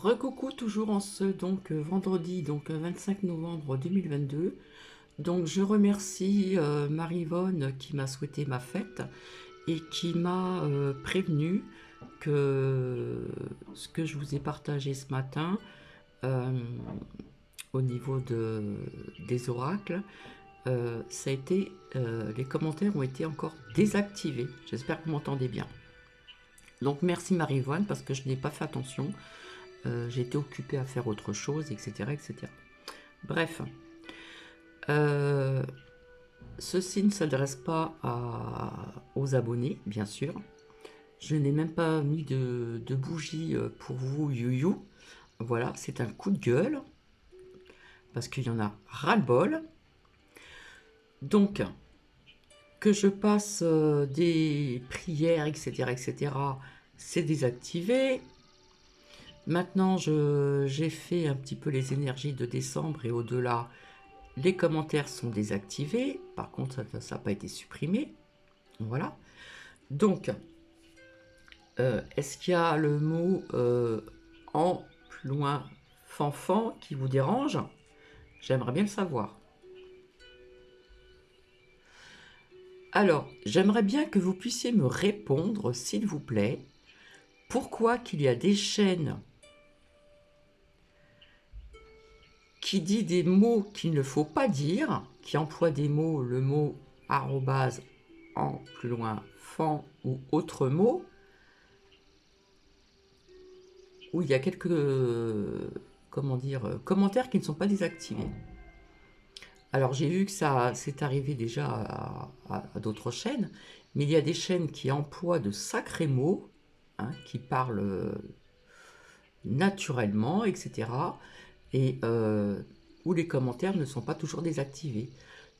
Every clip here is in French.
Recoucou, toujours en ce vendredi 25 novembre 2022. Donc je remercie Marie-Yvonne qui m'a souhaité ma fête et qui m'a prévenu que ce que je vous ai partagé ce matin euh, au niveau des oracles, ça a été, les commentaires ont été encore désactivés. J'espère que vous m'entendez bien. Donc merci Marie-Yvonne parce que je n'ai pas fait attention. J'ai été occupée à faire autre chose, etc. etc. Bref, ceci ne s'adresse pas aux abonnés, bien sûr. Je n'ai même pas mis de bougie pour vous, you. Voilà, c'est un coup de gueule, parce qu'il y en a ras-le-bol. Donc, que je passe des prières, etc., c'est désactivé. Maintenant, j'ai fait un petit peu les énergies de décembre et au-delà. Les commentaires sont désactivés. Par contre, ça n'a pas été supprimé. Voilà. Donc, est-ce qu'il y a le mot en plus loin fanfan qui vous dérange? J'aimerais bien le savoir. Alors, j'aimerais bien que vous puissiez me répondre, s'il vous plaît, pourquoi qu'il y a des chaînes qui disent des mots qu'il ne faut pas dire, qui emploient des mots, le mot arrobase, en plus loin fan ou autre mot, où il y a quelques commentaires qui ne sont pas désactivés. Alors j'ai vu que ça s'est arrivé déjà à d'autres chaînes, mais il y a des chaînes qui emploient de sacrés mots, hein, qui parlent naturellement, etc. Et où les commentaires ne sont pas toujours désactivés.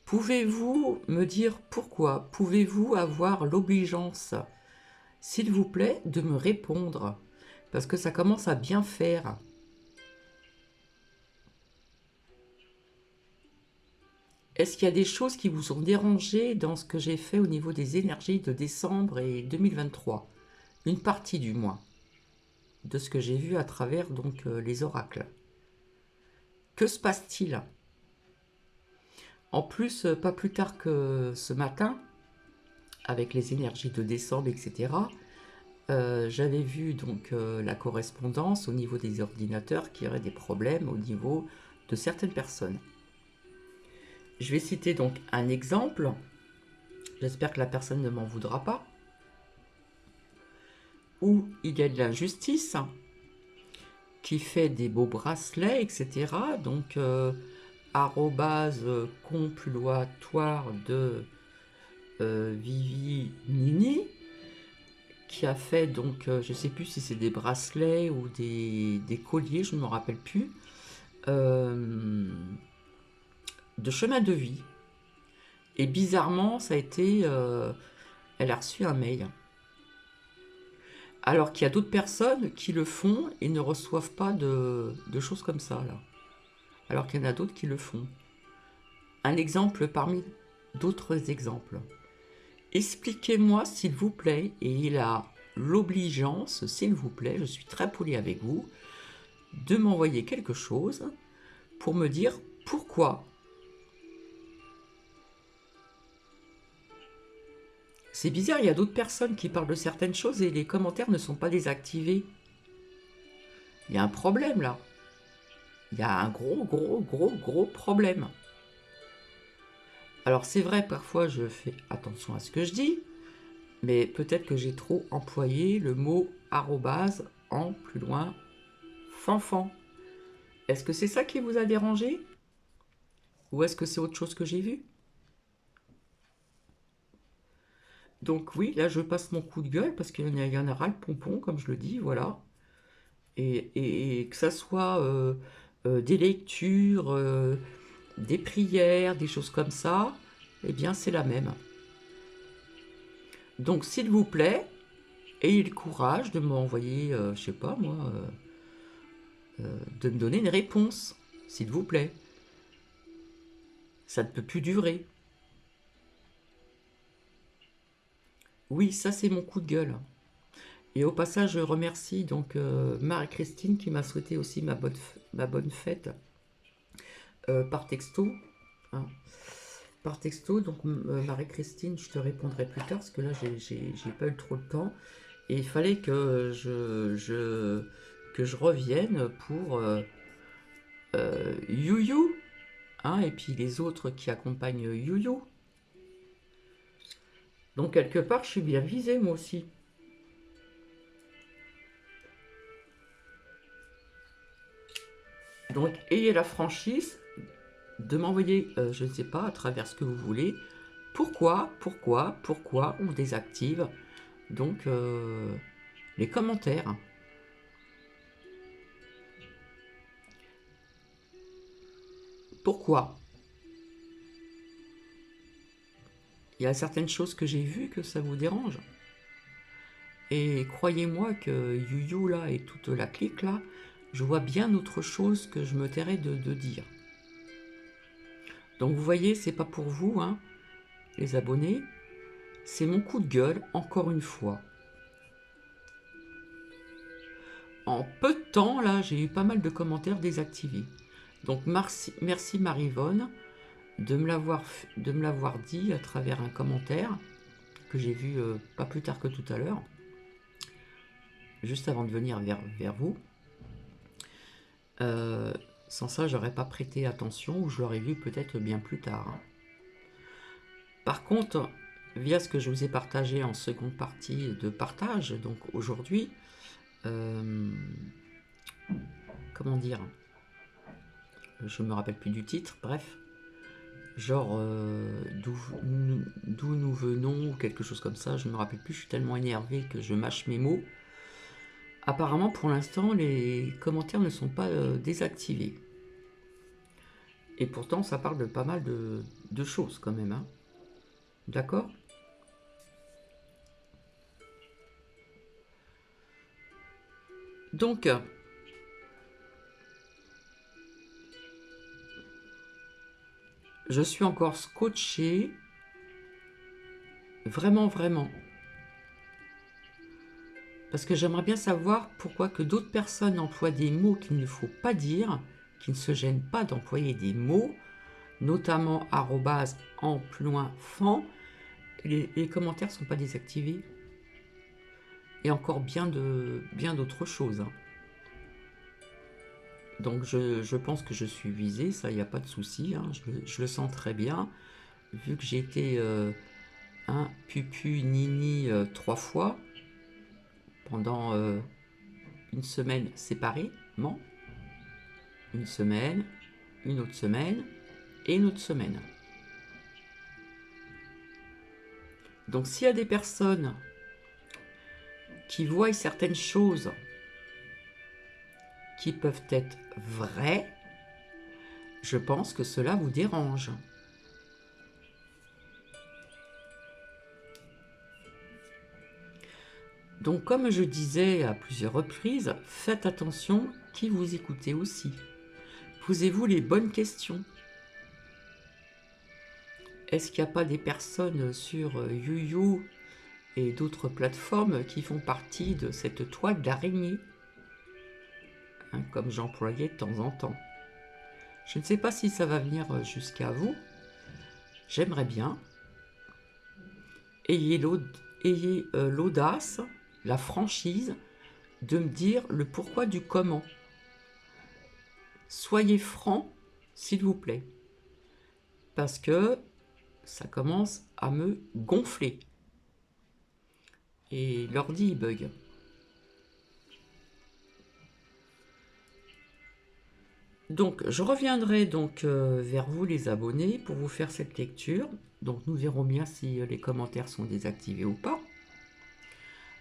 Pouvez-vous me dire pourquoi? Pouvez-vous avoir l'obligeance, s'il vous plaît, de me répondre? Parce que ça commence à bien faire. Est-ce qu'il y a des choses qui vous ont dérangé dans ce que j'ai fait au niveau des énergies de décembre et 2023? Une partie du moins, de ce que j'ai vu à travers les oracles. Que se passe-t-il? En plus, pas plus tard que ce matin, avec les énergies de décembre, etc., j'avais vu la correspondance au niveau des ordinateurs qui aurait des problèmes au niveau de certaines personnes. Je vais citer donc un exemple. J'espère que la personne ne m'en voudra pas. Où il y a de l'injustice qui fait des beaux bracelets, etc. Donc, arrobase comploitoire de Vivi Nini, qui a fait je sais plus si c'est des bracelets ou des colliers, je ne me rappelle plus, de chemin de vie. Et bizarrement, ça a été, elle a reçu un mail. Alors qu'il y a d'autres personnes qui le font et ne reçoivent pas de choses comme ça, là. Alors qu'il y en a d'autres qui le font. Un exemple parmi d'autres exemples. Expliquez-moi, s'il vous plaît, et il a l'obligeance, s'il vous plaît, je suis très poli avec vous, de m'envoyer quelque chose pour me dire pourquoi. C'est bizarre, il y a d'autres personnes qui parlent de certaines choses et les commentaires ne sont pas désactivés. Il y a un problème là. Il y a un gros problème. Alors c'est vrai, parfois je fais attention à ce que je dis, mais peut-être que j'ai trop employé le mot arrobase en plus loin fanfan. Est-ce que c'est ça qui vous a dérangé? Ou est-ce que c'est autre chose que j'ai vu? Donc oui, là je passe mon coup de gueule parce qu'il y en a ras le pompon, comme je le dis, voilà. Et que ça soit des lectures, des prières, des choses comme ça, eh bien c'est la même. Donc s'il vous plaît, ayez le courage de m'envoyer, je sais pas moi, de me donner une réponse, s'il vous plaît. Ça ne peut plus durer. Oui, ça c'est mon coup de gueule. Et au passage, je remercie donc Marie-Christine qui m'a souhaité aussi ma bonne fête par texto. Hein. Par texto, donc Marie-Christine, je te répondrai plus tard parce que là, j'ai pas eu trop de temps. Et il fallait que je revienne pour You, hein, et puis les autres qui accompagnent You. Donc quelque part, je suis bien visée moi aussi. Donc ayez la franchise de m'envoyer, je ne sais pas, à travers ce que vous voulez, pourquoi on désactive donc les commentaires. Pourquoi? Il y a certaines choses que j'ai vues que ça vous dérange. Et croyez-moi que You là et toute la clique là, je vois bien autre chose que je me tairais de dire. Donc vous voyez, c'est pas pour vous, hein, les abonnés. C'est mon coup de gueule, encore une fois. En peu de temps, là, j'ai eu pas mal de commentaires désactivés. Donc merci Marivonne de me l'avoir dit à travers un commentaire que j'ai vu pas plus tard que tout à l'heure, juste avant de venir vers vous. Sans ça, j'aurais pas prêté attention ou je l'aurais vu peut-être bien plus tard. Par contre, via ce que je vous ai partagé en seconde partie de partage, donc aujourd'hui, comment dire, je me rappelle plus du titre, bref, genre d'où nous venons ou quelque chose comme ça, je me rappelle plus, je suis tellement énervé que je mâche mes mots. Apparemment pour l'instant les commentaires ne sont pas désactivés. Et pourtant ça parle de pas mal de choses quand même, hein. D'accord ? Donc, je suis encore scotché, vraiment, vraiment. Parce que j'aimerais bien savoir pourquoi que d'autres personnes emploient des mots qu'il ne faut pas dire, qui ne se gênent pas d'employer des mots, notamment arrobase en plus loin fan, les commentaires ne sont pas désactivés. Et encore bien d'autres choses. Hein. Donc je pense que je suis visée, ça, il n'y a pas de souci, hein, je le sens très bien. Vu que j'ai été un pupu nini 3 fois, pendant une semaine séparément, une semaine, une autre semaine et une autre semaine. Donc s'il y a des personnes qui voient certaines choses qui peuvent être vraies, je pense que cela vous dérange. Donc comme je disais à plusieurs reprises, faites attention qui vous écoutez aussi. Posez-vous les bonnes questions. Est-ce qu'il n'y a pas des personnes sur YouYou et d'autres plateformes qui font partie de cette toile d'araignée, hein, comme j'employais de temps en temps. Je ne sais pas si ça va venir jusqu'à vous. J'aimerais bien. Ayez l'audace, la franchise de me dire le pourquoi du comment. Soyez franc, s'il vous plaît. Parce que ça commence à me gonfler. Et l'ordi bug. Donc, je reviendrai donc vers vous les abonnés pour vous faire cette lecture. Donc, nous verrons bien si les commentaires sont désactivés ou pas.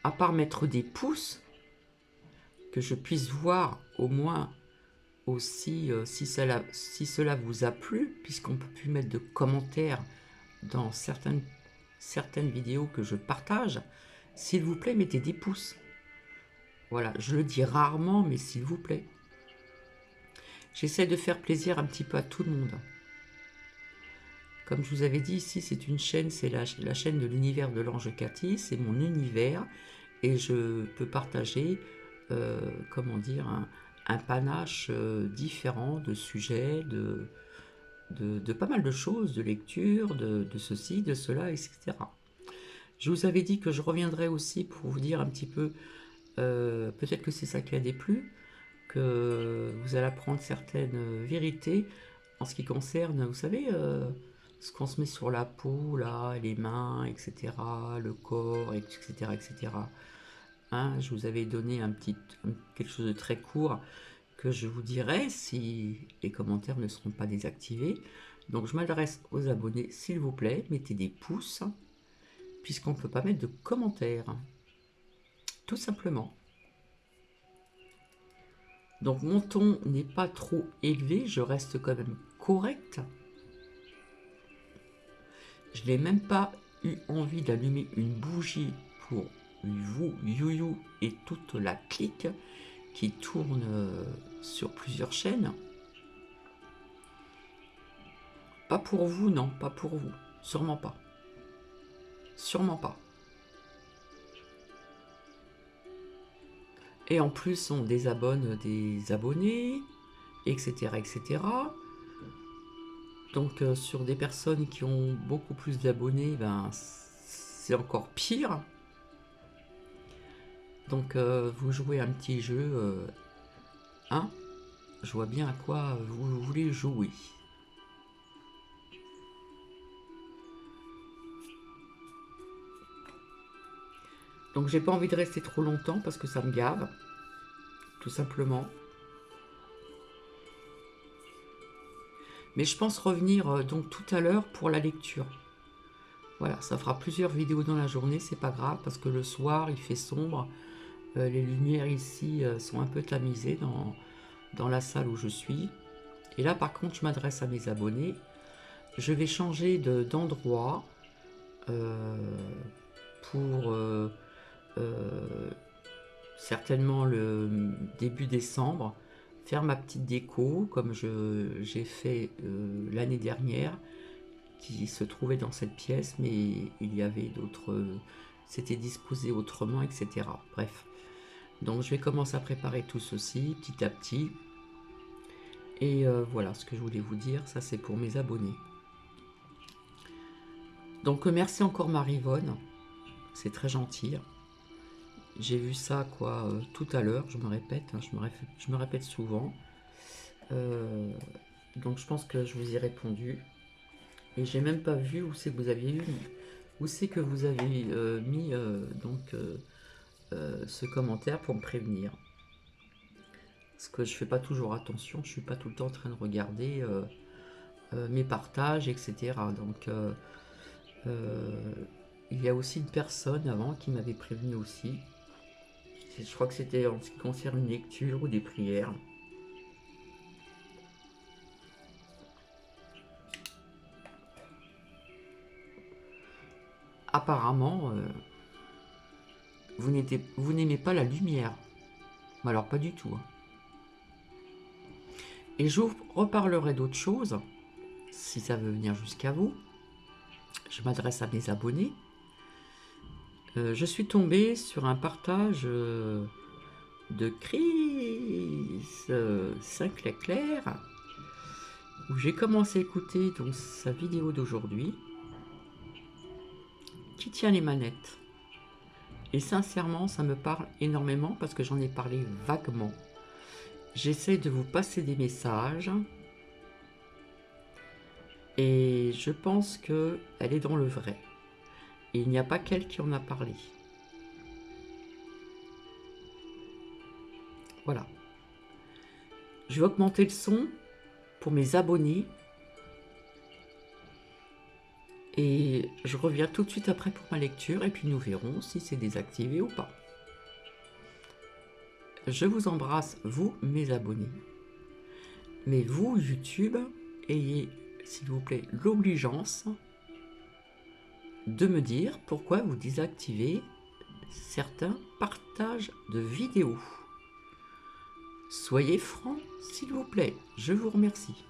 À part mettre des pouces, que je puisse voir au moins aussi si cela vous a plu, puisqu'on ne peut plus mettre de commentaires dans certaines vidéos que je partage. S'il vous plaît, mettez des pouces. Voilà, je le dis rarement, mais s'il vous plaît. J'essaie de faire plaisir un petit peu à tout le monde. Comme je vous avais dit, ici, c'est une chaîne, c'est la chaîne de l'univers de l'ange Cathy, c'est mon univers. et je peux partager, comment dire, un panache différent de sujets, de pas mal de choses, de lecture, de ceci, de cela, etc. Je vous avais dit que je reviendrai aussi pour vous dire un petit peu, peut-être que c'est ça qui a déplu, que vous allez apprendre certaines vérités en ce qui concerne, vous savez, ce qu'on se met sur la peau, là, les mains, etc., le corps, etc., etc. Hein, je vous avais donné quelque chose de très court que je vous dirai si les commentaires ne seront pas désactivés. Donc je m'adresse aux abonnés, s'il vous plaît, mettez des pouces, puisqu'on ne peut pas mettre de commentaires. Tout simplement. Donc mon ton n'est pas trop élevé, je reste quand même correct. Je n'ai même pas eu envie d'allumer une bougie pour vous, Youyou et toute la clique qui tourne sur plusieurs chaînes. Pas pour vous, non, pas pour vous. Sûrement pas. Sûrement pas. Et en plus, on désabonne des abonnés, etc., etc. Donc, sur des personnes qui ont beaucoup plus d'abonnés, ben, c'est encore pire. Donc, vous jouez un petit jeu, hein? Je vois bien à quoi vous voulez jouer. Donc j'ai pas envie de rester trop longtemps parce que ça me gave, tout simplement. Mais je pense revenir donc tout à l'heure pour la lecture. Voilà, ça fera plusieurs vidéos dans la journée, c'est pas grave parce que le soir il fait sombre. Les lumières ici sont un peu tamisées dans la salle où je suis. Et là par contre je m'adresse à mes abonnés. Je vais changer d'endroit pour certainement le début décembre, faire ma petite déco comme j'ai fait l'année dernière, qui se trouvait dans cette pièce, mais il y avait d'autres, c'était disposé autrement, etc. Bref, donc je vais commencer à préparer tout ceci petit à petit. Et voilà ce que je voulais vous dire, ça c'est pour mes abonnés. Donc merci encore Marie-Vonne, c'est très gentil. J'ai vu ça quoi tout à l'heure, je me répète, hein, je me répète souvent. Donc je pense que je vous ai répondu. Et j'ai même pas vu où c'est que vous aviez eu, où c'est que vous avez mis ce commentaire pour me prévenir. Parce que je fais pas toujours attention, je suis pas tout le temps en train de regarder mes partages, etc. Donc il y a aussi une personne avant qui m'avait prévenu aussi. Je crois que c'était en ce qui concerne une lecture ou des prières. Apparemment, vous n'aimez pas la lumière. Mais alors pas du tout. Hein. Et je vous reparlerai d'autres choses, si ça veut venir jusqu'à vous. Je m'adresse à mes abonnés. Je suis tombée sur un partage de Chris Saint-Clair, où j'ai commencé à écouter donc, sa vidéo d'aujourd'hui, qui tient les manettes. Et sincèrement, ça me parle énormément parce que j'en ai parlé vaguement. J'essaie de vous passer des messages. Et je pense qu'elle est dans le vrai. Et il n'y a pas qu'elle qui en a parlé. Voilà. Je vais augmenter le son pour mes abonnés. Et je reviens tout de suite après pour ma lecture. Et puis nous verrons si c'est désactivé ou pas. Je vous embrasse, vous, mes abonnés. Mais vous, YouTube, ayez, s'il vous plaît, l'obligeance de me dire pourquoi vous désactivez certains partages de vidéos. Soyez francs, s'il vous plaît. Je vous remercie.